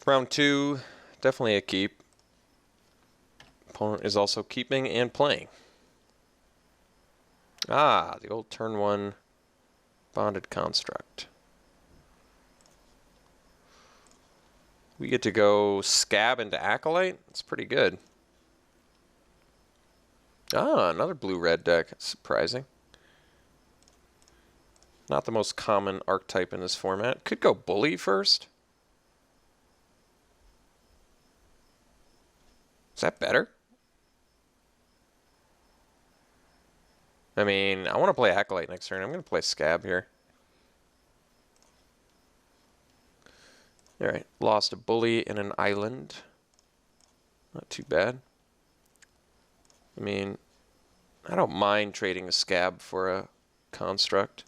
Round 2, definitely a keep. Opponent is also keeping and playing. Ah, the old turn 1 bonded construct. We get to go Scab into Acolyte. That's pretty good. Ah, another blue-red deck. That's surprising. Not the most common archetype in this format. Could go Bully first. Is that better? I mean, I want to play Acolyte next turn. I'm going to play Scab here. Alright, lost a Bully and an Island. Not too bad. I mean, I don't mind trading a Scab for a construct.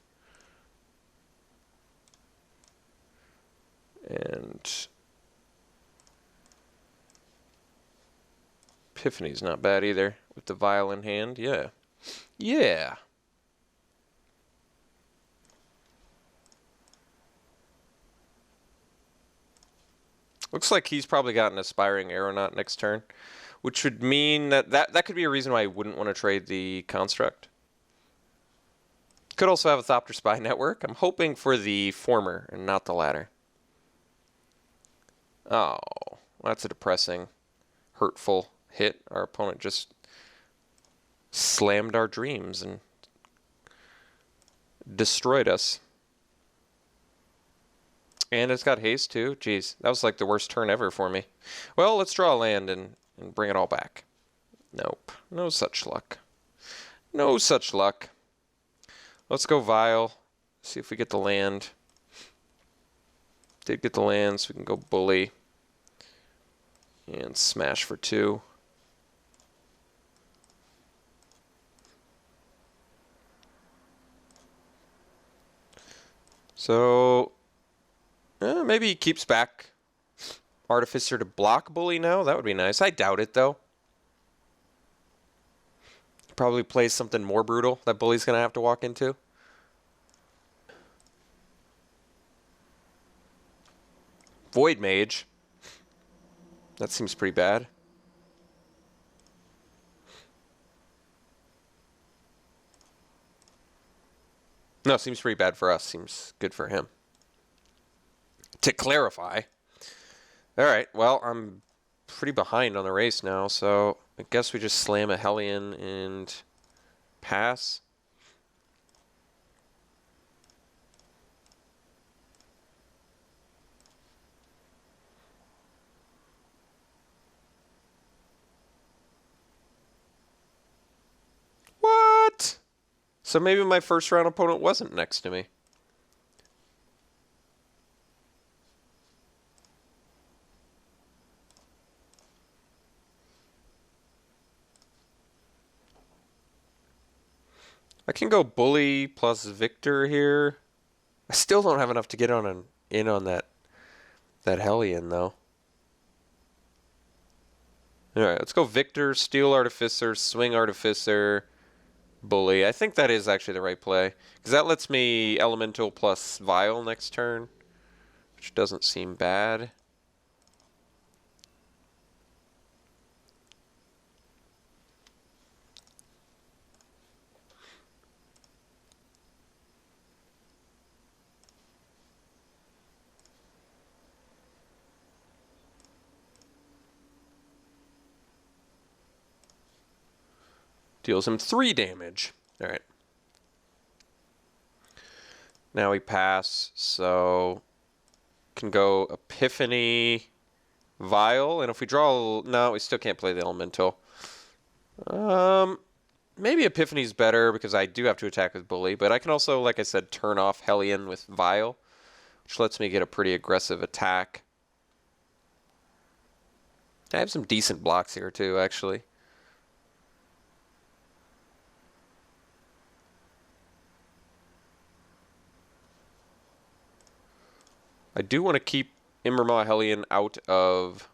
And Epiphany's not bad either, with the Vial in hand. Yeah. Yeah. Looks like he's probably got an Aspiring Aeronaut next turn, which would mean that could be a reason why I wouldn't want to trade the construct. Could also have a Thopter Spy Network. I'm hoping for the former and not the latter. Oh, that's a depressing, hurtful hit. Our opponent just slammed our dreams and destroyed us. And it's got haste too. Jeez, that was like the worst turn ever for me. Well, let's draw a land and bring it all back. Nope, no such luck. No such luck. Let's go Vial. See if we get the land. Did get the land, so we can go Bully. And smash for 2. So, maybe he keeps back Artificer to block Bully now. That would be nice. I doubt it, though. Probably plays something more brutal that Bully's going to have to walk into. Void Mage. That seems pretty bad. No, seems pretty bad for us. Seems good for him. To clarify. Alright, well, I'm pretty behind on the race now, so I guess we just slam a Hellion and pass. What? So maybe my first round opponent wasn't next to me. I can go Bully plus Victor here. I still don't have enough to get on in on that Hellion though. Alright, let's go Victor, Steel Artificer, Swing Artificer, Bully. I think that is actually the right play. Because that lets me Elemental plus Vial next turn. Which doesn't seem bad. Deals him 3 damage. Alright. Now we pass, so can go Epiphany, Vial, and if we draw, no, we still can't play the Elemental. Maybe Epiphany's better because I do have to attack with Bully, but I can also, like I said, turn off Hellion with Vial, which lets me get a pretty aggressive attack. I have some decent blocks here too, actually. I do want to keep Immermaw Hellion out of...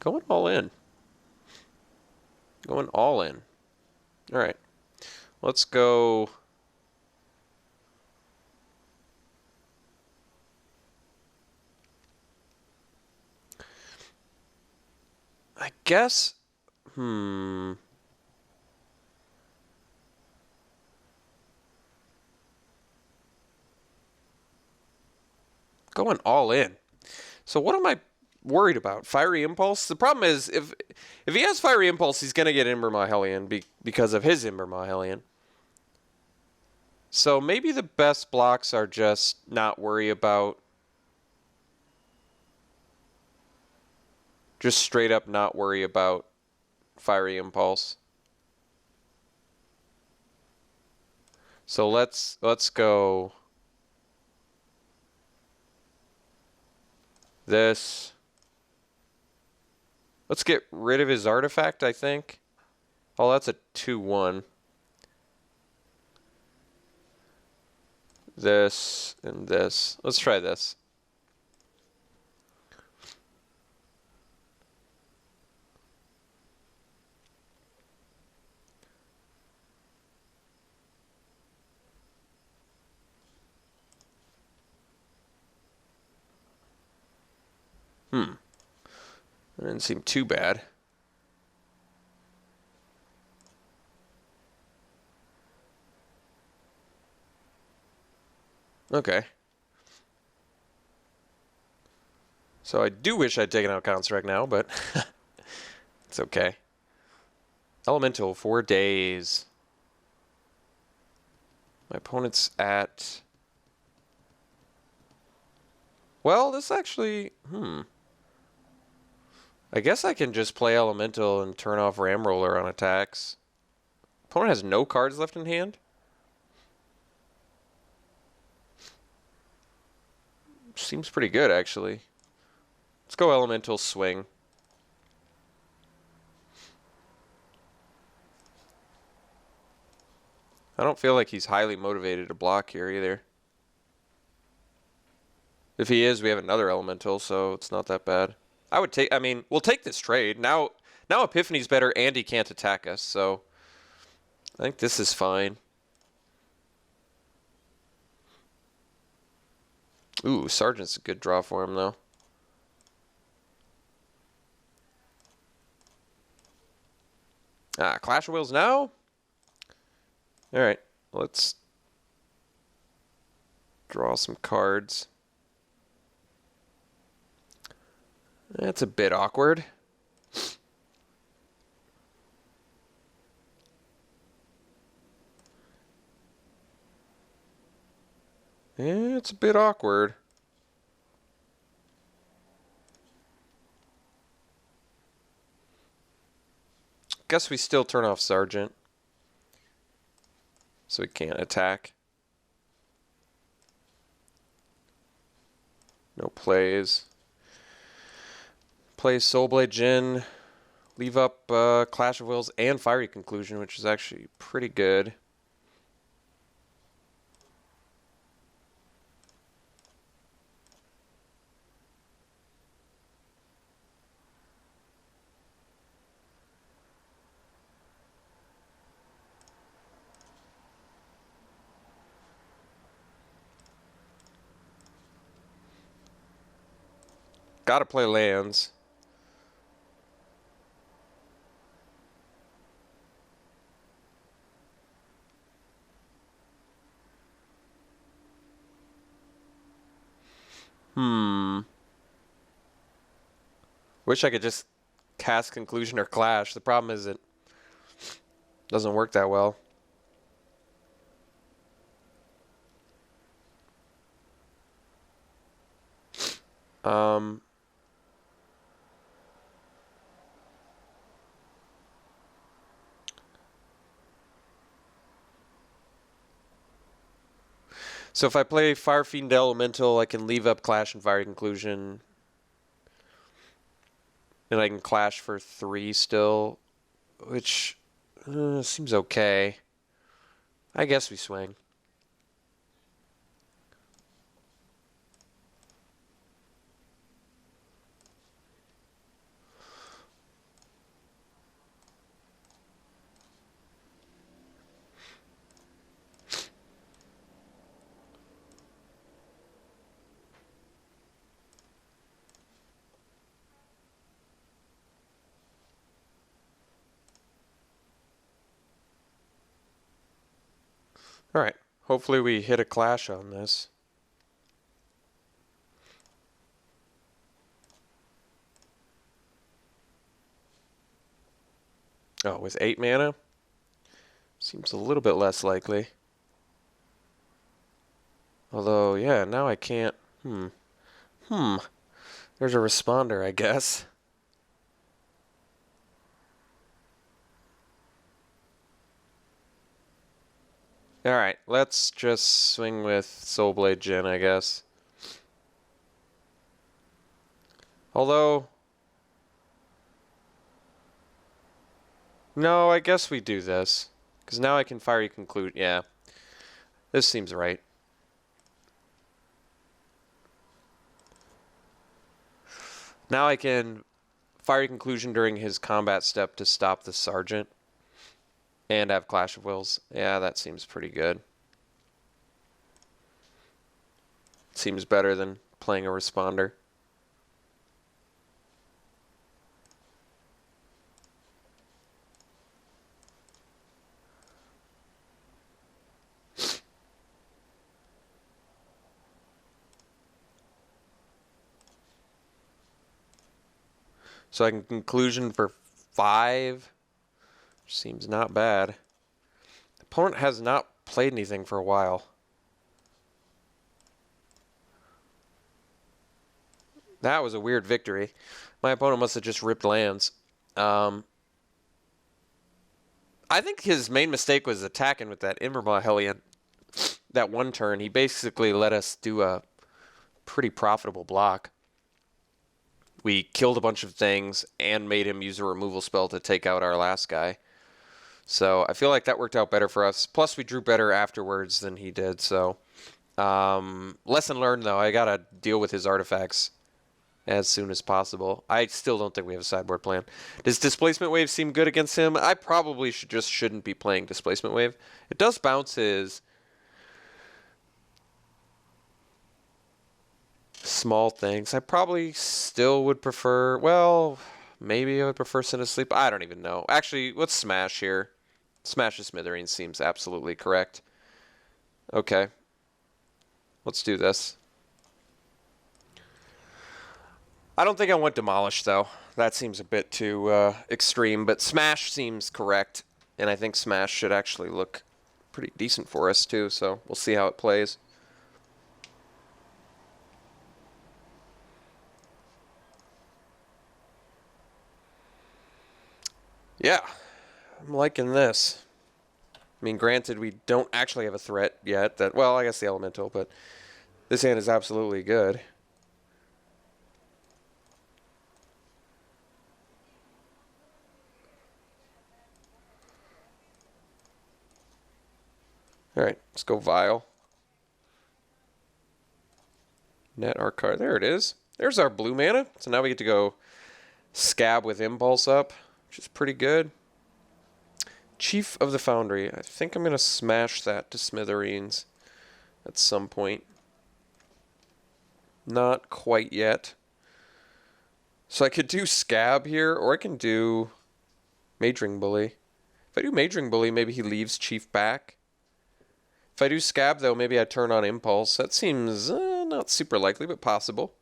Going all in. Going all in. Alright. Let's go... I guess. Hmm. Going all in. So what am I worried about? Fiery Impulse? The problem is if he has Fiery Impulse, he's going to get Ember Mahelian because of his Ember Mahelian. So maybe the best blocks are just not worry about. Just straight up not worry about Fiery Impulse. So let's go this. Let's get rid of his artifact, I think. Oh, that's a 2/1. This and this. Let's try this. That didn't seem too bad. Okay. So I do wish I'd taken out Construct now, but it's okay. Elemental, 4 days. My opponent's at... Well, this actually... I guess I can just play Elemental and turn off Ramroller on attacks. Opponent has no cards left in hand? Seems pretty good, actually. Let's go Elemental swing. I don't feel like he's highly motivated to block here either. If he is, we have another Elemental, so it's not that bad. I mean, we'll take this trade. Now Epiphany's better and he can't attack us, so I think this is fine. Ooh, Sergeant's a good draw for him, though. Clash of Wills now? Alright, let's draw some cards. That's a bit awkward. Yeah, it's a bit awkward. Guess we still turn off Sergeant. So he can't attack. No plays. Play Soulblade Jin. Leave up Clash of Wills and Fiery Conclusion, which is actually pretty good. Gotta play lands. Wish I could just cast Conclusion or Clash. The problem is it doesn't work that well. So if I play Fire Fiend Elemental, I can leave up Clash and Fiery Conclusion. And I can Clash for 3 still, which seems okay. I guess we swing. Alright, hopefully we hit a clash on this. Oh, with 8 mana? Seems a little bit less likely. Although, yeah, now I can't... There's a responder, I guess. Alright, let's just swing with Soulblade Jin, I guess. Although... No, I guess we do this. Because now I can Fiery Conclude. Yeah. This seems right. Now I can Fiery Conclusion during his combat step to stop the Sergeant. And have Clash of Wills. Yeah, that seems pretty good. Seems better than playing a responder. So I can Conclusion for 5. Seems not bad. The opponent has not played anything for a while. That was a weird victory. My opponent must have just ripped lands. I think his main mistake was attacking with that Immermaw Hellion. That one turn, he basically let us do a pretty profitable block. We killed a bunch of things and made him use a removal spell to take out our last guy. So I feel like that worked out better for us. Plus, we drew better afterwards than he did. So, lesson learned, though. I got to deal with his artifacts as soon as possible. I still don't think we have a sideboard plan. Does Displacement Wave seem good against him? I probably shouldn't be playing Displacement Wave. It does bounce his small things. I probably still would prefer... Well, maybe I would prefer Send to Sleep. I don't even know. Actually, let's Smash here. Smash the Smithereens seems absolutely correct. Okay. Let's do this. I don't think I want Demolish, though. That seems a bit too extreme, but Smash seems correct. And I think Smash should actually look pretty decent for us, too, so we'll see how it plays. Yeah, I'm liking this. I mean, granted, we don't actually have a threat yet. Well, I guess the Elemental, but this hand is absolutely good. Alright, let's go Vial. Net our card. There it is. There's our blue mana. So now we get to go Scab with Impulse up, which is pretty good. Chief of the Foundry. I think I'm going to smash that to smithereens at some point. Not quite yet. So I could do Scab here, or I can do Majoring Bully. If I do Majoring Bully, maybe he leaves Chief back. If I do Scab, though, maybe I turn on Impulse. That seems not super likely, but possible.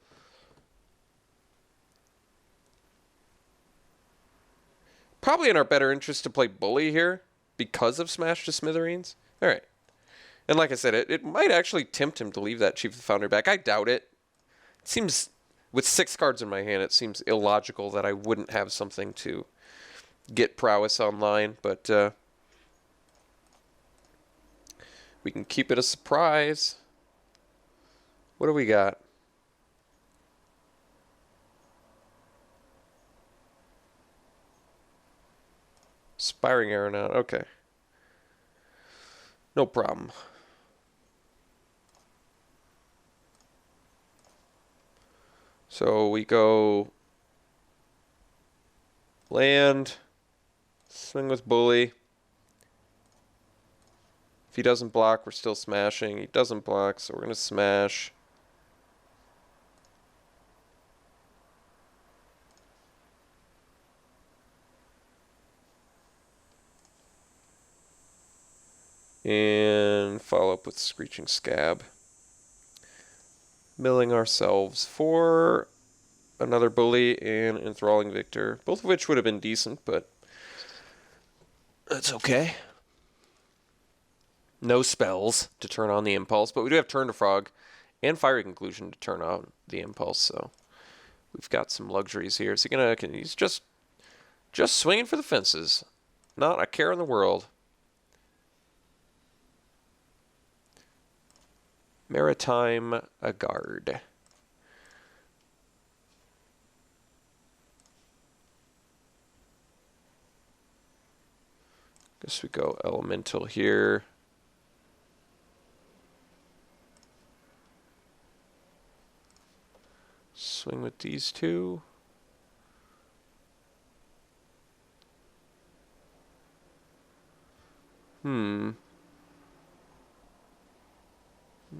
Probably in our better interest to play Bully here because of Smash to Smithereens. All right. And like I said, it might actually tempt him to leave that Chief of the Foundry back. I doubt it. It seems, with 6 cards in my hand, it seems illogical that I wouldn't have something to get prowess online, but we can keep it a surprise. What do we got? Spiring Aeronaut. Okay. No problem. So we go land, swing with Bully. If he doesn't block, we're still smashing. He doesn't block, so we're going to smash. And follow up with Screeching Scab. Milling ourselves for another Bully and Enthralling Victor. Both of which would have been decent, but that's okay. No spells to turn on the Impulse, but we do have Turn to Frog and Fiery Conclusion to turn on the Impulse, so we've got some luxuries here. Is he gonna? He's just swinging for the fences. Not a care in the world. Maritime Guard. Guess we go Elemental here. Swing with these two.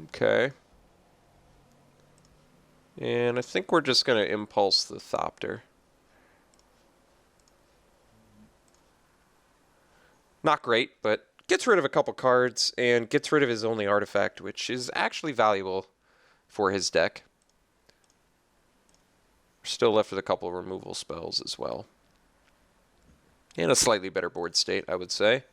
Okay. And I think we're just going to Impulse the Thopter. Not great, but gets rid of a couple cards and gets rid of his only artifact, which is actually valuable for his deck. We're still left with a couple of removal spells as well. And a slightly better board state, I would say.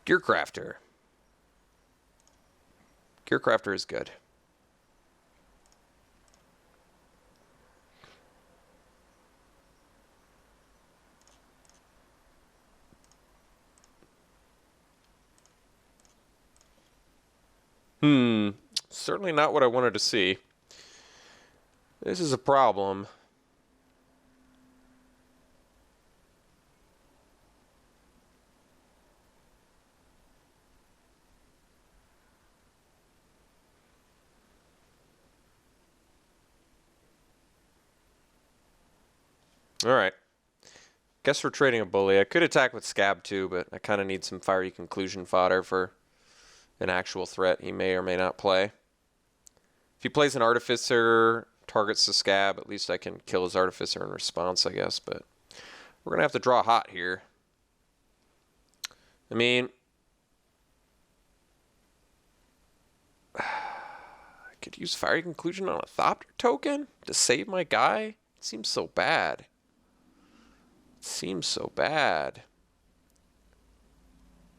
Gearcrafter. Gearcrafter is good. Certainly not what I wanted to see. This is a problem. Alright. Guess we're trading a Bully. I could attack with Scab too, but I kind of need some Fiery Conclusion fodder for an actual threat he may or may not play. If he plays an Artificer, targets the Scab, at least I can kill his Artificer in response, I guess, but we're going to have to draw hot here. I mean, I could use Fiery Conclusion on a Thopter token to save my guy? It seems so bad. It seems so bad.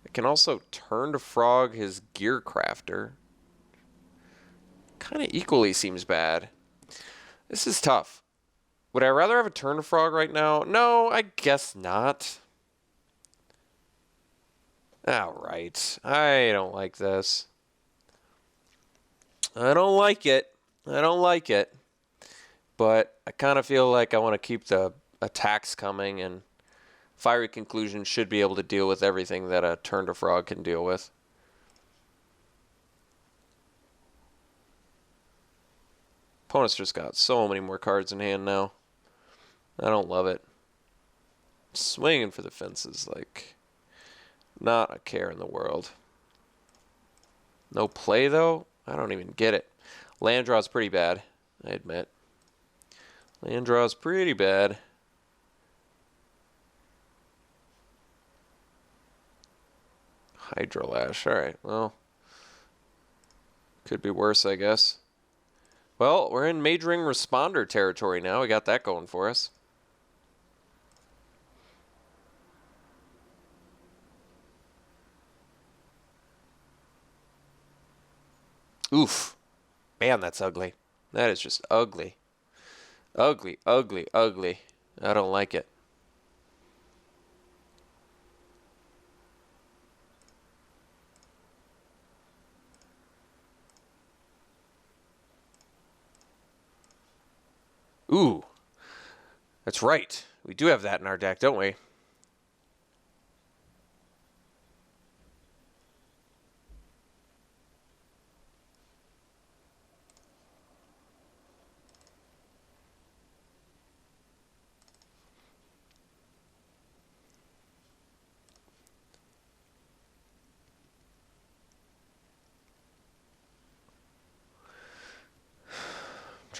I can also turn to Frog his Gearcrafter. Kind of equally seems bad. This is tough. Would I rather have a turn to Frog right now? No, I guess not. Alright. I don't like this. I don't like it. I don't like it. But I kind of feel like I want to keep the attacks coming, and Fiery Conclusion should be able to deal with everything that a turn to Frog can deal with. Opponent's just got so many more cards in hand now. I don't love it. Swinging for the fences, like, not a care in the world. No play, though? I don't even get it. Land draw's pretty bad, I admit. Land draw's pretty bad. Hydrolash, alright, well. Could be worse, I guess. Well, we're in Majoring Responder territory now. We got that going for us. Oof. Man, that's ugly. That is just ugly. Ugly, ugly, ugly. I don't like it. Ooh. That's right. We do have that in our deck, don't we?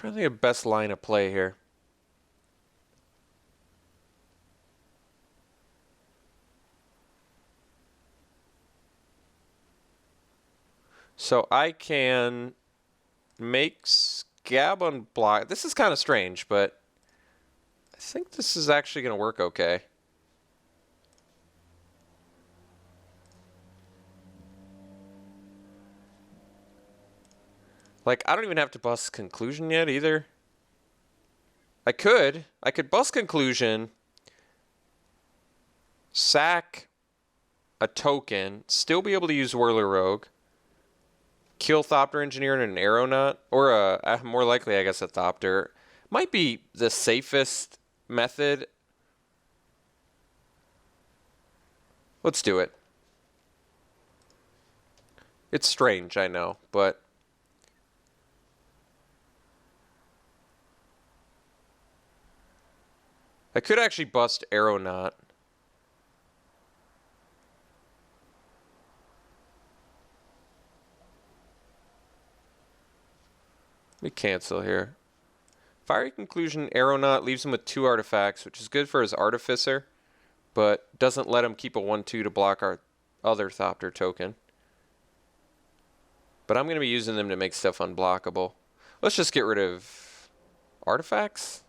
trying to think of best line of play here. So I can make Scab unblock. This is kind of strange, but I think this is actually going to work okay. Like, I don't even have to bust conclusion yet either. I could bust conclusion, sack a token, still be able to use Whirler Rogue, kill Thopter Engineer and an Aeronaut, or more likely, I guess, a Thopter. Might be the safest method. Let's do it. It's strange, I know, but I could actually bust Aeronaut. Let me cancel here. Fiery Conclusion, Aeronaut leaves him with 2 artifacts, which is good for his Artificer, but doesn't let him keep a 1/2 to block our other Thopter token. But I'm going to be using them to make stuff unblockable. Let's just get rid of artifacts.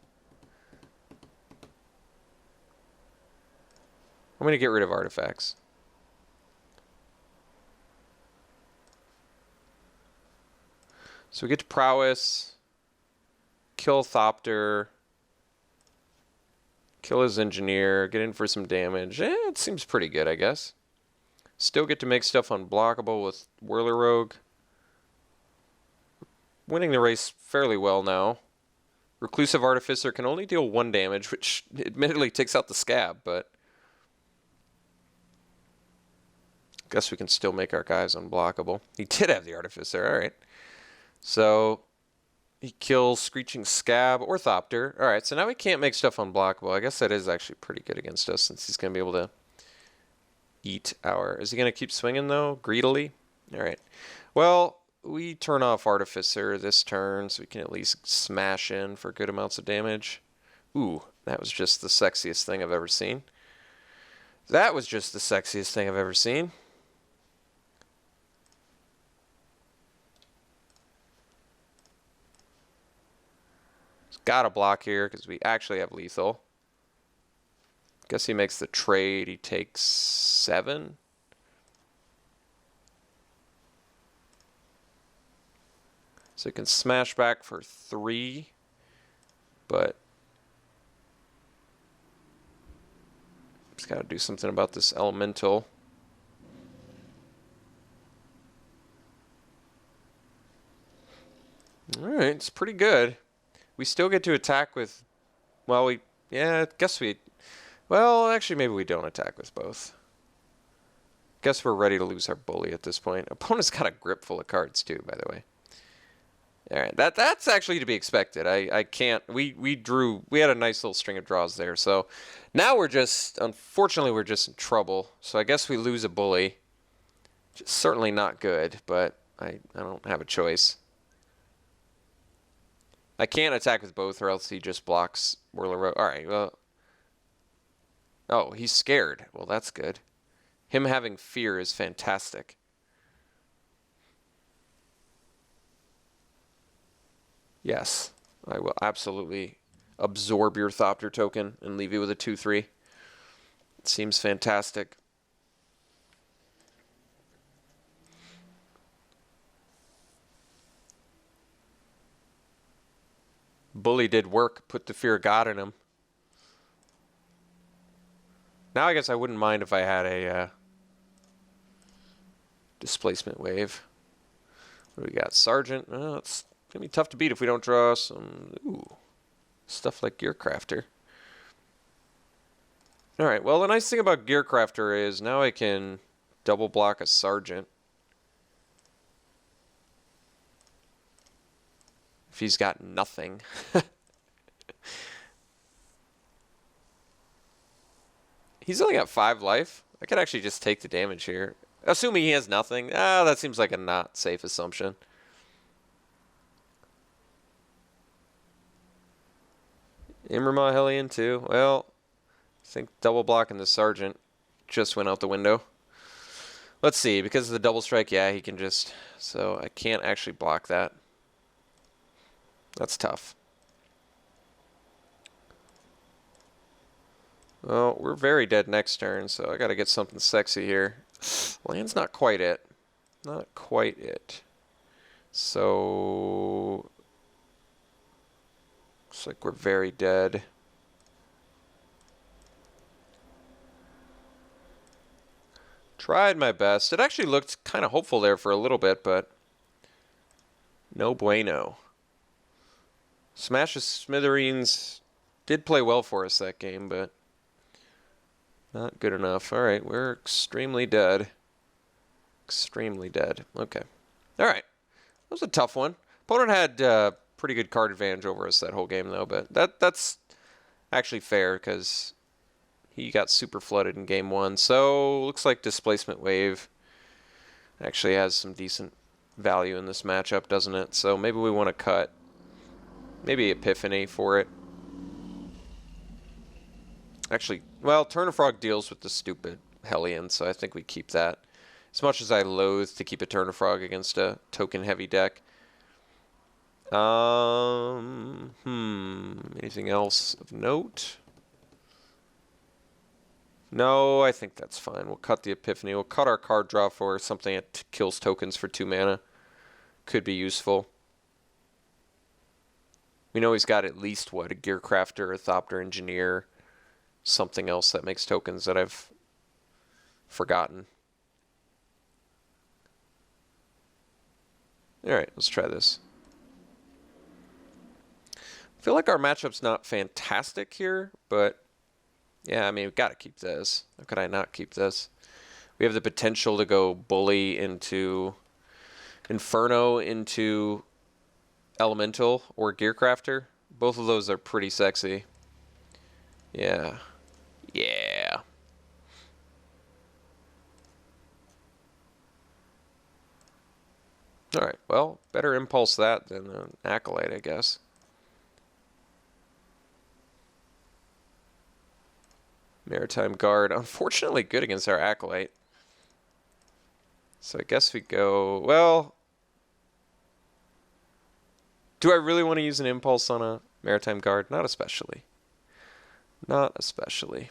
I'm going to get rid of artifacts. So we get to Prowess, kill Thopter, kill his Engineer, get in for some damage. It seems pretty good, I guess. Still get to make stuff unblockable with Whirler Rogue. Winning the race fairly well now. Reclusive Artificer can only deal 1 damage, which admittedly takes out the Scab, but guess we can still make our guys unblockable. He did have the Artificer, alright. So he kills Screeching Scab or Thopter. Alright, so now we can't make stuff unblockable. I guess that is actually pretty good against us since he's going to be able to eat our... Is he going to keep swinging, though, greedily? Alright. Well, we turn off Artificer this turn so we can at least smash in for good amounts of damage. Ooh, that was just the sexiest thing I've ever seen. That was just the sexiest thing I've ever seen. Gotta block here because we actually have lethal. Guess he makes the trade. He takes 7. So he can smash back for 3. But just gotta do something about this elemental. Alright, it's pretty good. We still get to attack with, well, yeah, I guess well, actually, maybe we don't attack with both. Guess we're ready to lose our bully at this point. Opponent's got a grip full of cards, too, by the way. All right, that's actually to be expected. I can't, we had a nice little string of draws there. So now unfortunately, we're just in trouble. So I guess we lose a bully. Just certainly not good, but I don't have a choice. I can't attack with both or else he just blocks Whirler Rogue. Alright, well. Oh, he's scared. Well, that's good. Him having fear is fantastic. Yes, I will absolutely absorb your Thopter token and leave you with a 2/3. It seems fantastic. Bully did work, put the fear of God in him. Now I guess I wouldn't mind if I had a displacement wave. What do we got? Sergeant. Oh, it's going to be tough to beat if we don't draw some stuff like Gearcrafter. Alright, well the nice thing about Gearcrafter is now I can double block a Sergeant. If he's got nothing. He's only got 5 life. I could actually just take the damage here. Assuming he has nothing. That seems like a not safe assumption. Imrama Hellion too. Well, I think double blocking the Sergeant just went out the window. Let's see, because of the double strike, yeah, he can just... So I can't actually block that. That's tough. Well, we're very dead next turn, so I gotta get something sexy here. Land's not quite it. Not quite it. So... Looks like we're very dead. Tried my best. It actually looked kind of hopeful there for a little bit, but no bueno. Smash of Smithereens did play well for us that game, but not good enough. All right, we're extremely dead. Extremely dead. Okay. All right. That was a tough one. Opponent had pretty good card advantage over us that whole game, though, but that's actually fair because he got super flooded in game one. So looks like Displacement Wave actually has some decent value in this matchup, doesn't it? So maybe we want to cut maybe Epiphany for it. Actually, well, Turn of Frog deals with the stupid Hellion, so I think we keep that. As much as I loathe to keep a Turn of Frog against a token-heavy deck. Anything else of note? No, I think that's fine. We'll cut the Epiphany. We'll cut our card draw for something that kills tokens for 2 mana. Could be useful. We know he's got at least, what, a Gearcrafter, a Thopter Engineer, something else that makes tokens that I've forgotten. Alright, let's try this. I feel like our matchup's not fantastic here, but yeah, I mean, we've got to keep this. How could I not keep this? We have the potential to go Bully into Inferno into Elemental or Gearcrafter. Both of those are pretty sexy. Yeah. Yeah. Alright, well, better Impulse that than an Acolyte, I guess. Maritime Guard, unfortunately good against our Acolyte. So I guess we go, well... Do I really want to use an Impulse on a Maritime Guard? Not especially. Not especially.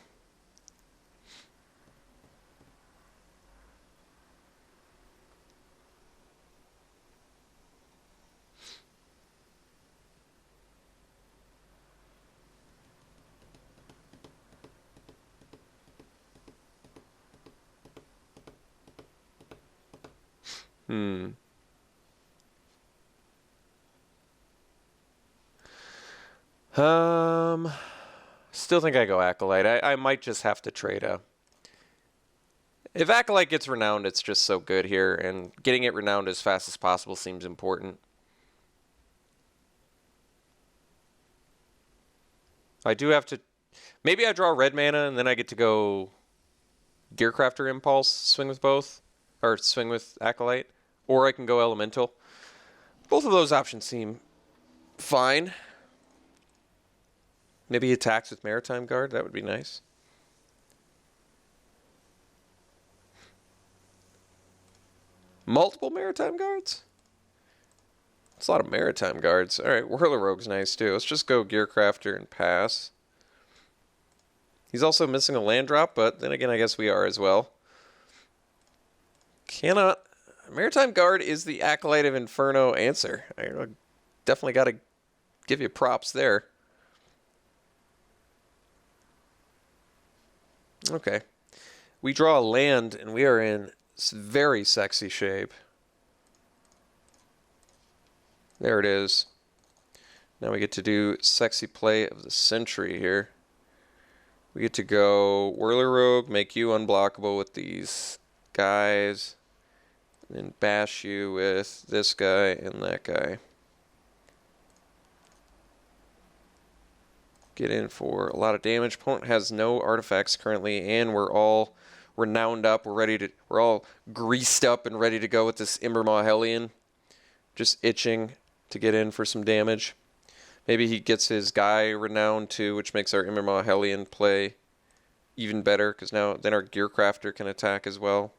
Still think I go Acolyte. I might just have to trade a... If Acolyte gets renowned, it's just so good here, and getting it renowned as fast as possible seems important. I do have to... Maybe I draw red mana, and then I get to go Gearcrafter Impulse, swing with both, or swing with Acolyte, or I can go Elemental. Both of those options seem fine. Maybe attacks with Maritime Guard, that would be nice. Multiple Maritime Guards? That's a lot of Maritime Guards. Alright, Whirler Rogue's nice too. Let's just go Gearcrafter and pass. He's also missing a land drop, but then again, I guess we are as well. Cannot... Maritime Guard is the Acolyte of Inferno answer. I definitely got to give you props there. Okay. We draw a land, and we are in very sexy shape. There it is. Now we get to do sexy play of the century here. We get to go Whirler Rogue, make you unblockable with these guys, and then bash you with this guy and that guy. Get in for a lot of damage. Opponent has no artifacts currently, and we're all renowned up. We're all greased up and ready to go with this Imbermaw Hellion. Just itching to get in for some damage. Maybe he gets his guy renowned too, which makes our Immermaw Hellion play even better, because now then our Gearcrafter can attack as well.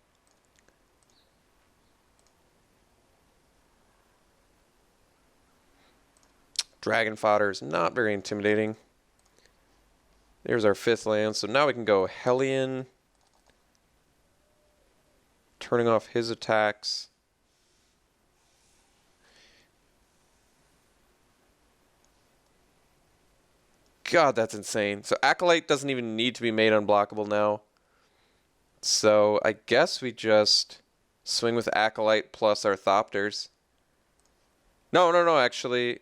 Dragon Fodder is not very intimidating. There's our 5th land, so now we can go Hellion, turning off his attacks. God, that's insane. So Acolyte doesn't even need to be made unblockable now. So I guess we just swing with Acolyte plus our Thopters. No, actually.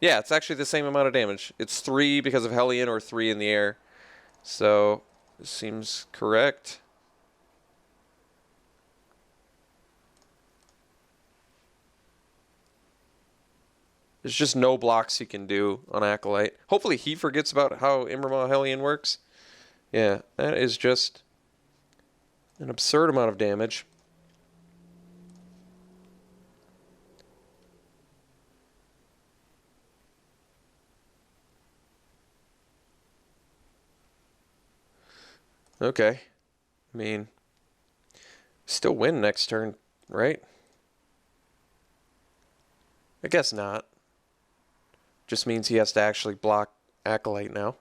Yeah, it's actually the same amount of damage. It's 3 because of Hellion or 3 in the air. So, this seems correct. There's just no blocks he can do on Acolyte. Hopefully he forgets about how Immermaw Hellion works. Yeah, that is just an absurd amount of damage. Okay. I mean, still win next turn, right? I guess not. Just means he has to actually block Acolyte now.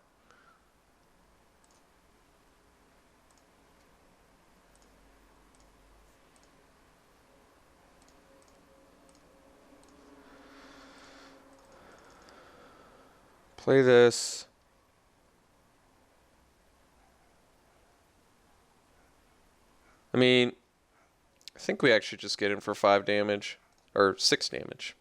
Play this. I mean, I think we actually just get in for 5 damage. Or 6 damage.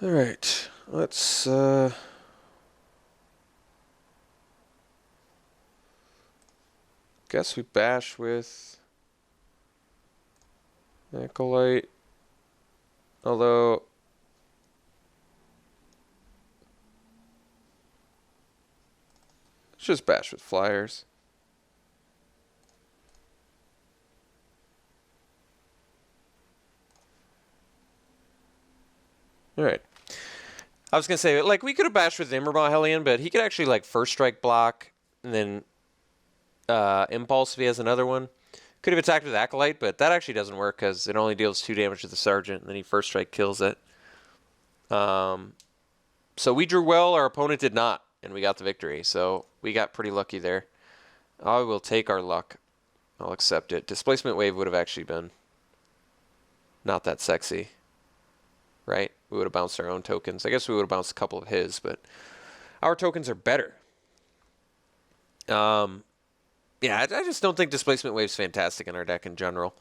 All right, let's guess we bash with Acolyte. Although let's just bash with Flyers. All right. I was gonna say, like, we could have bashed with Immermaw Hellion, but he could actually like first strike block and then impulse if he has another one. Could have attacked with Acolyte, but that actually doesn't work because it only deals 2 damage to the Sergeant, and then he first strike kills it. So we drew well, our opponent did not, and we got the victory. So we got pretty lucky there. I will take our luck. I'll accept it. Displacement Wave would have actually been not that sexy, right? We would have bounced our own tokens. I guess we would have bounced a couple of his, but our tokens are better. Yeah, I just don't think Displacement Wave's fantastic in our deck in general.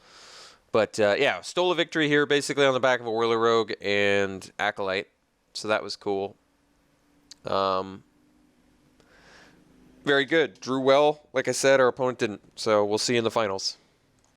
But yeah, stole a victory here basically on the back of a Whirler Rogue and Acolyte. So that was cool. Very good. Drew well. Like I said, our opponent didn't. So we'll see you in the finals.